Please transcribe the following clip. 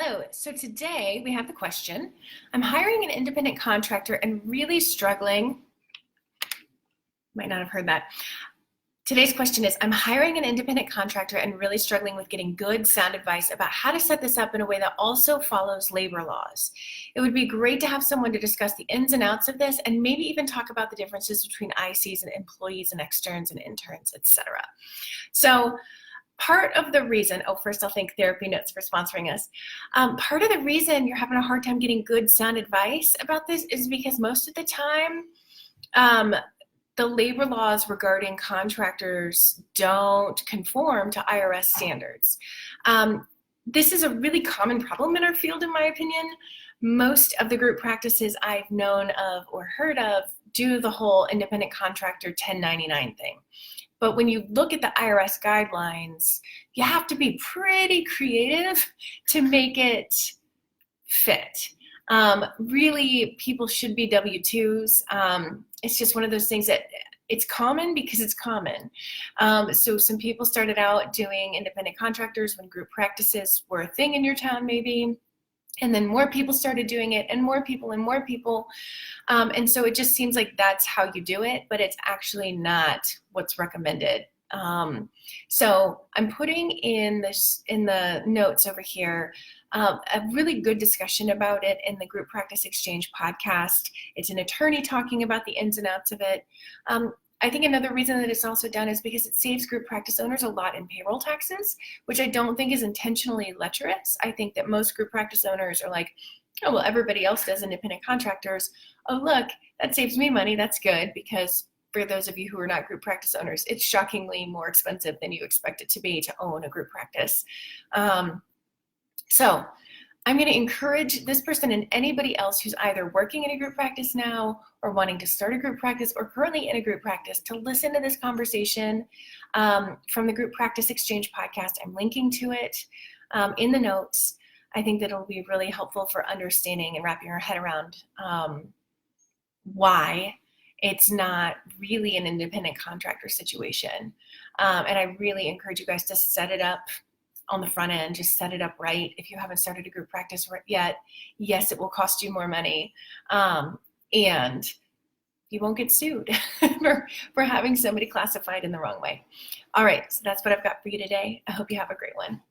Hello, so today we have the question, I'm hiring an independent contractor and really struggling, might not have heard that. Today's question is, I'm hiring an independent contractor and really struggling with getting good sound advice about how to set this up in a way that also follows labor laws. It would be great to have someone to discuss the ins and outs of this and maybe even talk about the differences between ICs and employees and externs and interns, etc. So part of the reason, first I'll thank TherapyNotes for sponsoring us. Part of the reason you're having a hard time getting good sound advice about this is because most of the time, the labor laws regarding contractors don't conform to IRS standards. This is a really common problem in our field, in my opinion. Most of the group practices I've known of or heard of do the whole independent contractor 1099 thing. But when you look at the IRS guidelines, you have to be pretty creative to make it fit. Really, people should be W-2s. It's just one of those things that it's common because it's common. So some people started out doing independent contractors when group practices were a thing in your town maybe. And then more people started doing it, and more people and more people. And so it just seems like that's how you do it, but it's actually not what's recommended. So I'm putting in the notes over here a really good discussion about it in the Group Practice Exchange podcast. It's an attorney talking about the ins and outs of it. I think another reason that it's also done is because it saves group practice owners a lot in payroll taxes, which I don't think is intentionally lecherous. I think that most group practice owners are like, oh, well, everybody else does independent contractors. Oh, look, that saves me money. That's good, because for those of you who are not group practice owners, it's shockingly more expensive than you expect it to be to own a group practice. So I'm going to encourage this person and anybody else who's either working in a group practice now or wanting to start a group practice or currently in a group practice to listen to this conversation from the Group Practice Exchange podcast. I'm linking to it in the notes. I think that it'll be really helpful for understanding and wrapping your head around why it's not really an independent contractor situation. And I really encourage you guys to set it up on the front end, just set it up right. If you haven't started a group practice yet, yes, it will cost you more money. And you won't get sued for having somebody classified in the wrong way. All right, so that's what I've got for you today. I hope you have a great one.